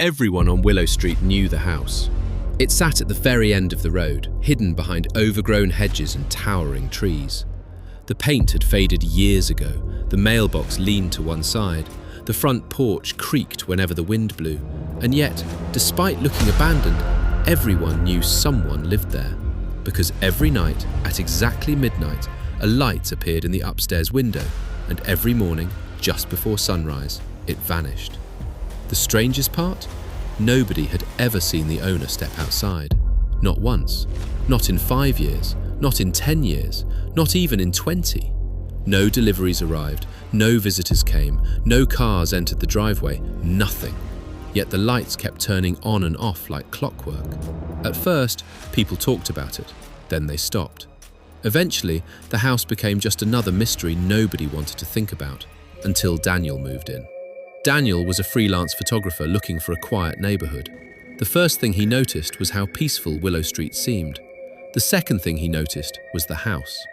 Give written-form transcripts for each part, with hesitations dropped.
Everyone on Willow Street knew the house. It sat at the very end of the road, hidden behind overgrown hedges and towering trees. The paint had faded years ago, the mailbox leaned to one side, the front porch creaked whenever the wind blew, and yet, despite looking abandoned, everyone knew someone lived there. Because every night, at exactly midnight, a light appeared in the upstairs window, and every morning, just before sunrise, it vanished. The strangest part? Nobody had ever seen the owner step outside. Not once. Not in 5 years. Not in 10 years. Not even in 20. No deliveries arrived. No visitors came. No cars entered the driveway. Nothing. Yet the lights kept turning on and off like clockwork. At first, people talked about it. Then they stopped. Eventually, the house became just another mystery nobody wanted to think about, until Daniel moved in. Daniel was a freelance photographer looking for a quiet neighborhood. The first thing he noticed was how peaceful Willow Street seemed. The second thing he noticed was the house.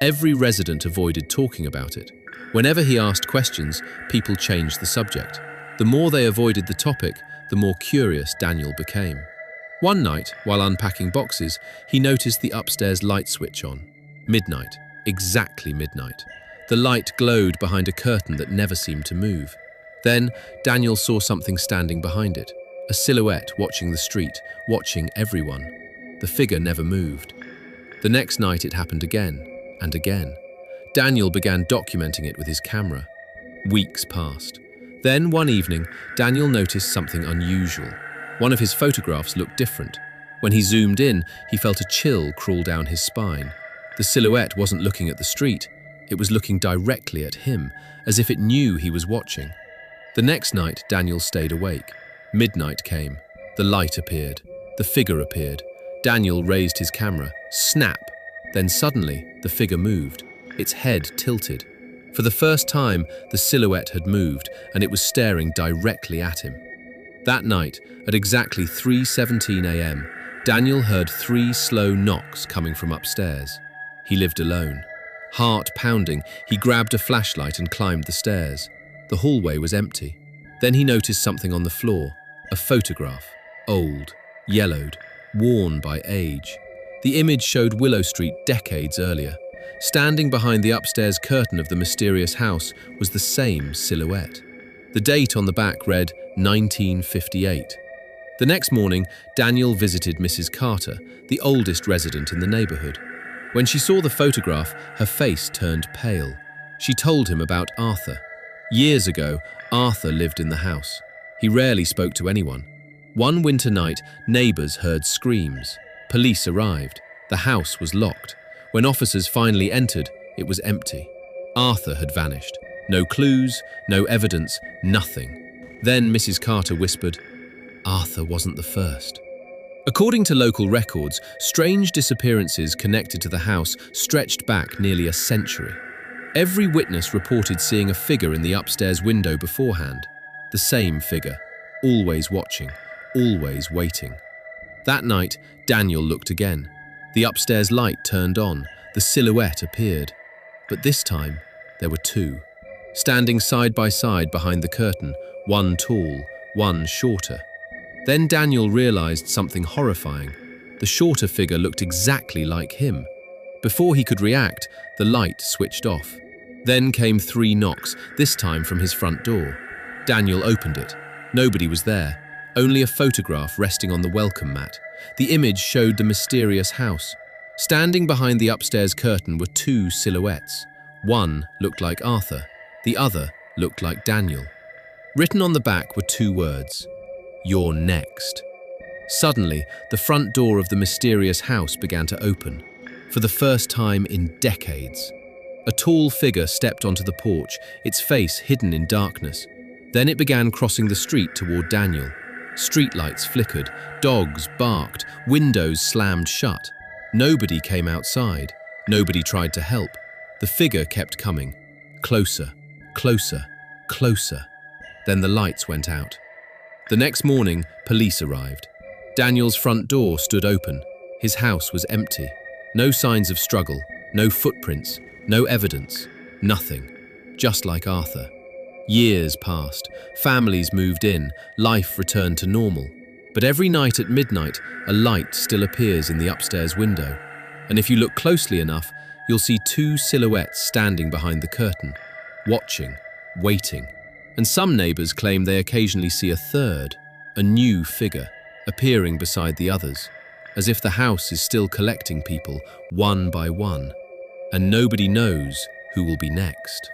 Every resident avoided talking about it. Whenever he asked questions, people changed the subject. The more they avoided the topic, the more curious Daniel became. One night, while unpacking boxes, he noticed the upstairs light switch on. Midnight. Exactly midnight. The light glowed behind a curtain that never seemed to move. Then, Daniel saw something standing behind it. A silhouette watching the street, watching everyone. The figure never moved. The next night it happened again, and again. Daniel began documenting it with his camera. Weeks passed. Then, one evening, Daniel noticed something unusual. One of his photographs looked different. When he zoomed in, he felt a chill crawl down his spine. The silhouette wasn't looking at the street. It was looking directly at him, as if it knew he was watching. The next night, Daniel stayed awake. Midnight came. The light appeared. The figure appeared. Daniel raised his camera. Snap! Then suddenly, the figure moved. Its head tilted. For the first time, the silhouette had moved, and it was staring directly at him. That night, at exactly 3:17 a.m., Daniel heard 3 slow knocks coming from upstairs. He lived alone. Heart pounding, he grabbed a flashlight and climbed the stairs. The hallway was empty. Then he noticed something on the floor. A photograph. Old, yellowed, worn by age. The image showed Willow Street decades earlier. Standing behind the upstairs curtain of the mysterious house was the same silhouette. The date on the back read 1958. The next morning, Daniel visited Mrs. Carter, the oldest resident in the neighborhood. When she saw the photograph, her face turned pale. She told him about Arthur. Years ago, Arthur lived in the house. He rarely spoke to anyone. One winter night, neighbors heard screams. Police arrived. The house was locked. When officers finally entered, it was empty. Arthur had vanished. No clues, no evidence, nothing. Then Mrs. Carter whispered, "Arthur wasn't the first." According to local records, strange disappearances connected to the house stretched back nearly a century. Every witness reported seeing a figure in the upstairs window beforehand. The same figure, always watching, always waiting. That night, Daniel looked again. The upstairs light turned on, the silhouette appeared. But this time, there were 2. Standing side by side behind the curtain, one tall, one shorter. Then Daniel realized something horrifying. The shorter figure looked exactly like him. Before he could react, the light switched off. Then came 3 knocks, this time from his front door. Daniel opened it. Nobody was there, only a photograph resting on the welcome mat. The image showed the mysterious house. Standing behind the upstairs curtain were 2 silhouettes. One looked like Arthur, the other looked like Daniel. Written on the back were 2 words, "You're next." Suddenly, the front door of the mysterious house began to open. For the first time in decades. A tall figure stepped onto the porch, its face hidden in darkness. Then it began crossing the street toward Daniel. Streetlights flickered, dogs barked, windows slammed shut. Nobody came outside. Nobody tried to help. The figure kept coming. Closer, closer, closer. Then the lights went out. The next morning, police arrived. Daniel's front door stood open. His house was empty. No signs of struggle, no footprints, no evidence, nothing. Just like Arthur. Years passed, families moved in, life returned to normal. But every night at midnight, a light still appears in the upstairs window. And if you look closely enough, you'll see two silhouettes standing behind the curtain, watching, waiting. And some neighbors claim they occasionally see a third, a new figure, appearing beside the others, as if the house is still collecting people one by one, and nobody knows who will be next.